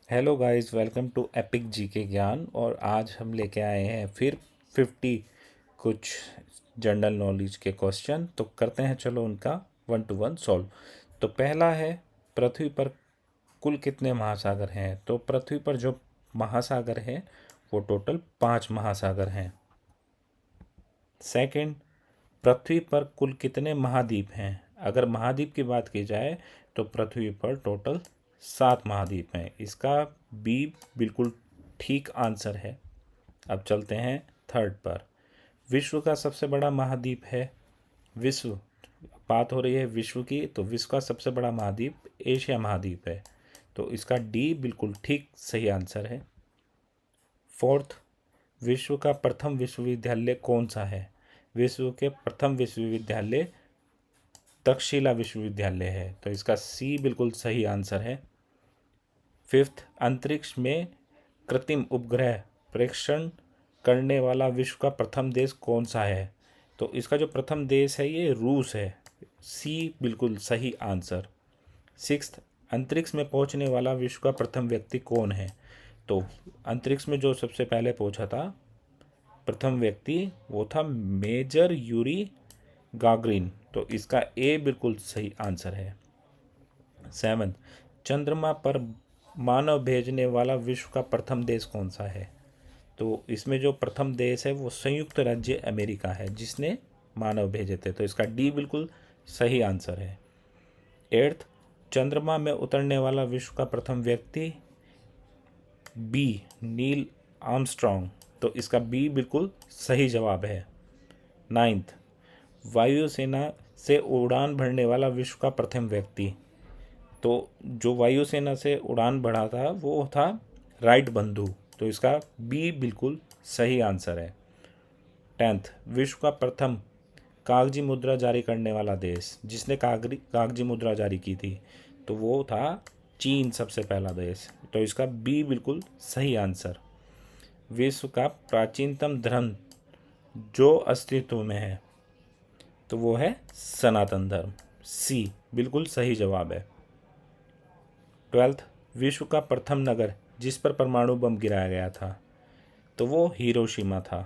Hello guys, welcome to Epic G K ज्ञान। और आज हम लेके आए हैं फिर 50 कुछ जनरल नॉलेज के क्वेश्चन। तो करते हैं, चलो उनका 1 to 1 सॉल्व। तो पहला है, पृथ्वी पर कुल कितने महासागर हैं? तो पृथ्वी पर जो महासागर हैं वो टोटल 5 महासागर हैं। सेकंड, पृथ्वी पर कुल कितने महाद्वीप हैं? अगर महाद्वीप की बात की जाए तो पृथ्वी पर टोटल 7 महाद्वीप हैं। इसका बी बिल्कुल ठीक आंसर है। अब चलते हैं थर्ड पर। विश्व का सबसे बड़ा महाद्वीप है, विश्व, बात हो रही है विश्व की, तो विश्व का सबसे बड़ा महाद्वीप एशिया महाद्वीप है। तो इसका डी बिल्कुल ठीक सही आंसर है। फोर्थ, विश्व का प्रथम विश्वविद्यालय कौन सा है? विश्व के प्रथम विश्वविद्यालय तक्षशिला विश्वविद्यालय है। तो इसका सी बिल्कुल सही आंसर है। फिफ्थ, अंतरिक्ष में कृत्रिम उपग्रह प्रेक्षण करने वाला विश्व का प्रथम देश कौन सा है? तो इसका जो प्रथम देश है ये रूस है। सी बिल्कुल सही आंसर। सिक्स्थ, अंतरिक्ष में पहुंचने वाला विश्व का प्रथम व्यक्ति कौन है? तो अंतरिक्ष में जो सबसे पहले पहुंचा था प्रथम व्यक्ति, वो था मेजर यूरी गागरिन। तो इसका ए बिल्कुल सही आंसर है। सेवन, चंद्रमा पर मानव भेजने वाला विश्व का प्रथम देश कौन सा है? तो इसमें जो प्रथम देश है वो संयुक्त राज्य अमेरिका है, जिसने मानव भेजे थे। तो इसका डी बिल्कुल सही आंसर है। एट्थ, चंद्रमा में उतरने वाला विश्व का प्रथम व्यक्ति, बी नील आर्मस्ट्रॉन्ग। तो इसका बी बिल्कुल सही जवाब है। नाइन्थ, वायुसेना से उड़ान भरने वाला विश्व का प्रथम व्यक्ति, तो जो वायुसेना से उड़ान भरा था वो था राइट बंधु। तो इसका बी बिल्कुल सही आंसर है। टेंथ, विश्व का प्रथम कागजी मुद्रा जारी करने वाला देश, जिसने कागजी मुद्रा जारी की थी, तो वो था चीन, सबसे पहला देश। तो इसका बी बिल्कुल सही आंसर। विश्व का प्राचीनतम धर्म जो अस्तित्व में है, तो वो है सनातन धर्म। सी बिल्कुल सही जवाब है। ट्वेल्थ, विश्व का प्रथम नगर जिस पर परमाणु बम गिराया गया था, तो वो हिरोशिमा था।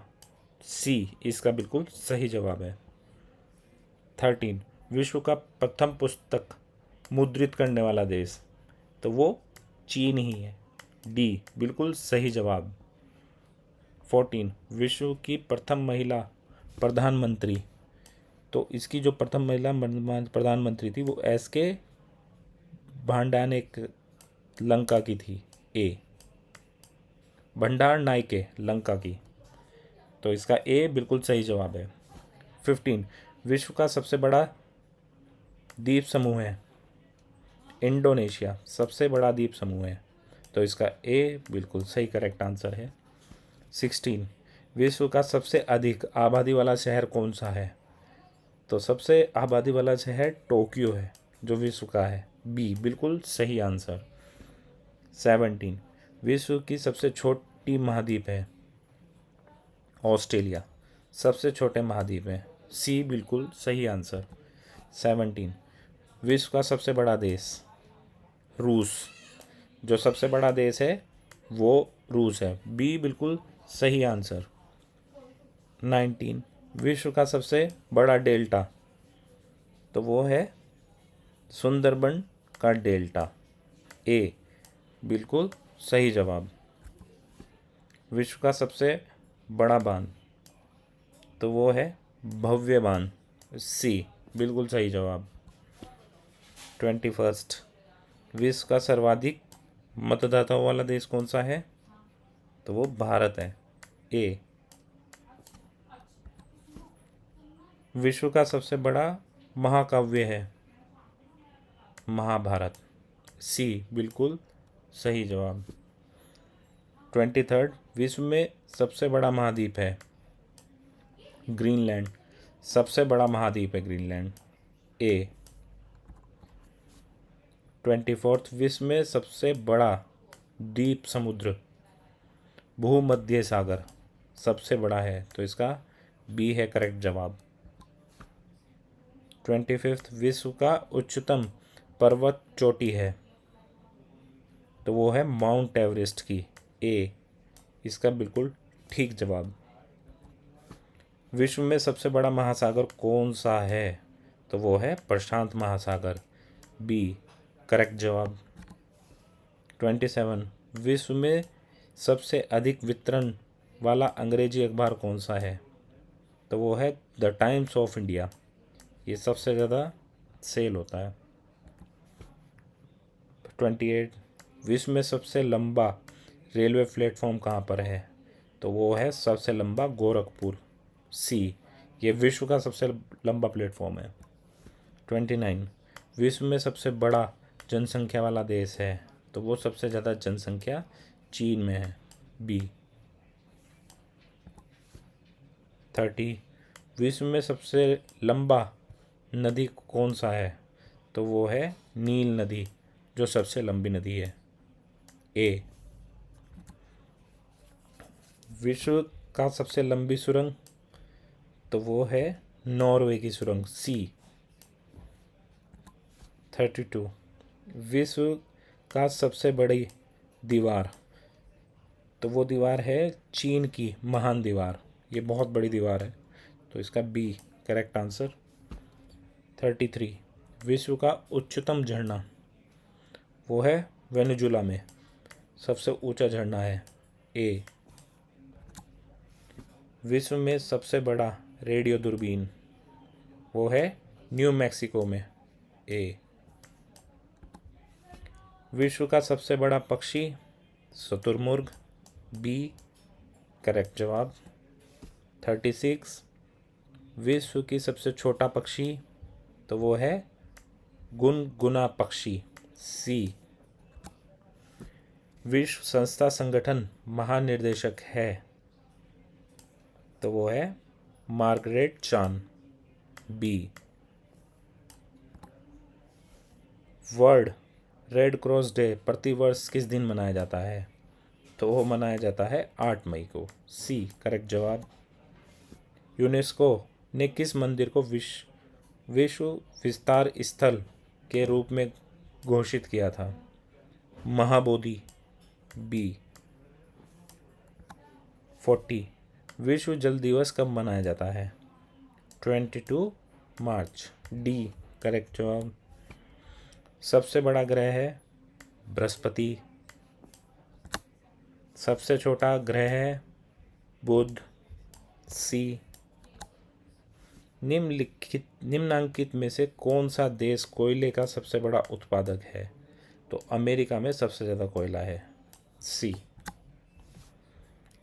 सी इसका बिल्कुल सही जवाब है। 13, विश्व का प्रथम पुस्तक मुद्रित करने वाला देश, तो वो चीन ही है। डी बिल्कुल सही जवाब। 14, विश्व की प्रथम महिला प्रधानमंत्री, तो इसकी जो प्रथम महिला प्रधानमंत्री थी वो एस के भांडानेक लंका की थी। ए भंडार नायके लंका की। तो इसका ए बिल्कुल सही जवाब है। 15, विश्व का सबसे बड़ा द्वीप समूह है, इंडोनेशिया सबसे बड़ा द्वीप समूह है। तो इसका ए बिल्कुल सही करेक्ट आंसर है। 16, विश्व का सबसे अधिक आबादी वाला शहर कौन सा है? तो सबसे आबादी वाला शहर टोक्यो है, जो विश्व का है। बी बिल्कुल सही आंसर। 17, विश्व की सबसे छोटी महाद्वीप है ऑस्ट्रेलिया, सबसे छोटे महाद्वीप है। सी बिल्कुल सही आंसर। 17, विश्व का सबसे बड़ा देश रूस, जो सबसे बड़ा देश है वो रूस है। बी बिल्कुल सही आंसर। 19, विश्व का सबसे बड़ा डेल्टा, तो वो है सुंदरबन का डेल्टा। ए बिल्कुल सही जवाब। विश्व का सबसे बड़ा बांध, तो वो है भव्य बांध। सी बिल्कुल सही जवाब। 21, विश्व का सर्वाधिक मतदाताओं वाला देश कौन सा है? तो वो भारत है। ए विश्व का सबसे बड़ा महाकाव्य है महाभारत। सी बिल्कुल सही जवाब। 23, विश्व में सबसे बड़ा महाद्वीप है ग्रीनलैंड, सबसे बड़ा महाद्वीप है ग्रीनलैंड। ए 24, विश्व में सबसे बड़ा द्वीप समुद्र भूमध्य सागर सबसे बड़ा है। तो इसका बी है करेक्ट जवाब। 25, विश्व का उच्चतम पर्वत चोटी है तो वो है माउंट एवरेस्ट की, ए इसका बिल्कुल ठीक जवाब। विश्व में सबसे बड़ा महासागर कौन सा है? तो वो है प्रशांत महासागर, बी करेक्ट जवाब। 27 विश्व में सबसे अधिक वितरण वाला अंग्रेजी अखबार कौन सा है? तो वो है द टाइम्स ऑफ इंडिया, ये सबसे ज़्यादा सेल होता है। 28 विश्व में सबसे लंबा रेलवे प्लेटफॉर्म कहाँ पर है? तो वो है सबसे लंबा गोरखपुर, सी ये विश्व का सबसे लंबा प्लेटफॉर्म है। 29 विश्व में सबसे बड़ा जनसंख्या वाला देश है? तो वो सबसे ज़्यादा जनसंख्या चीन में है, बी। 30 विश्व में सबसे लंबा नदी कौन सा है? तो वो है नील नदी, जो सबसे लंबी नदी है, ए। विश्व का सबसे लंबी सुरंग? तो वो है नॉर्वे की सुरंग, सी। 32 विश्व का सबसे बड़ी दीवार? तो वो दीवार है चीन की महान दीवार, ये बहुत बड़ी दीवार है, तो इसका बी करेक्ट आंसर। 33 विश्व का उच्चतम झरना? वो है वेनेजुला में, सबसे ऊंचा झरना है, ए। विश्व में सबसे बड़ा रेडियो दूरबीन? वो है न्यू मैक्सिको में, ए। विश्व का सबसे बड़ा पक्षी? शुतुरमुर्ग, बी करेक्ट जवाब। 36 विश्व की सबसे छोटा पक्षी? तो वो है गुनगुना पक्षी, सी। विश्व संस्था संगठन महानिर्देशक है? तो वो है Margaret Chan, B. World Red Cross Day प्रतिवर्ष किस दिन मनाया जाता है? तो वो मनाया जाता है 8 मई को, सी करेक्ट जवाब। यूनेस्को ने किस मंदिर को विश्व विस्तार स्थल के रूप में घोषित किया था? महाबोधि, बी। 40 विश्व जल दिवस कब मनाया जाता है? 22 मार्च, डी करेक्ट जवाब। सबसे बड़ा ग्रह है बृहस्पति, सबसे छोटा ग्रह है बुध, सी। निम्नलिखित में से कौन सा देश कोयले का सबसे बड़ा उत्पादक है? तो अमेरिका में सबसे ज़्यादा कोयला है, सी।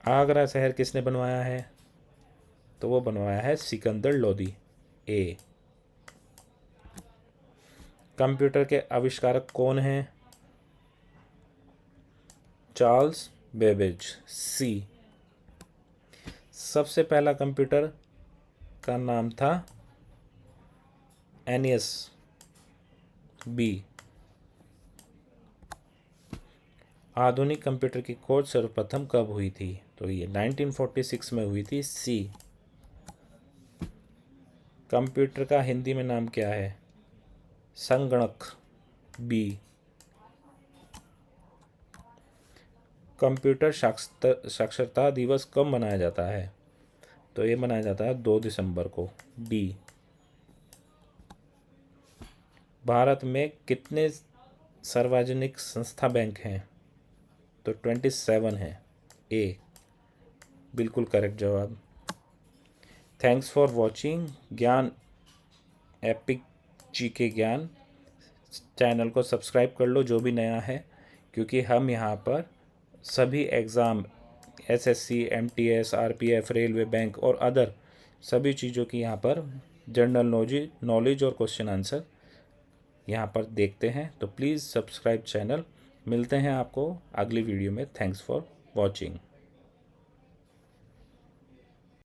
आगरा शहर किसने बनवाया है? तो वो बनवाया है सिकंदर लोदी, ए। कंप्यूटर के आविष्कारक कौन हैं? चार्ल्स बेबेज, सी। सबसे पहला कंप्यूटर का नाम था एनियस, बी। आधुनिक कंप्यूटर की खोज सर्वप्रथम कब हुई थी? तो ये 1946 में हुई थी, सी। कंप्यूटर का हिंदी में नाम क्या है? संगणक, बी। कंप्यूटर साक्षरता दिवस कब मनाया जाता है? तो ये मनाया जाता है 2 दिसंबर को, डी। भारत में कितने सार्वजनिक संस्था बैंक हैं? तो 27 है, ए बिल्कुल करेक्ट जवाब। थैंक्स फॉर वॉचिंग ज्ञान एपिक जी के ज्ञान चैनल को सब्सक्राइब कर लो जो भी नया है, क्योंकि हम यहाँ पर सभी exam SSC, MTS, RPF, railway, bank और अदर सभी चीज़ों की यहाँ पर जनरल नॉलेज और क्वेश्चन आंसर यहाँ पर देखते हैं। तो प्लीज़ सब्सक्राइब चैनल। मिलते हैं आपको अगली वीडियो में। Thanks for watching.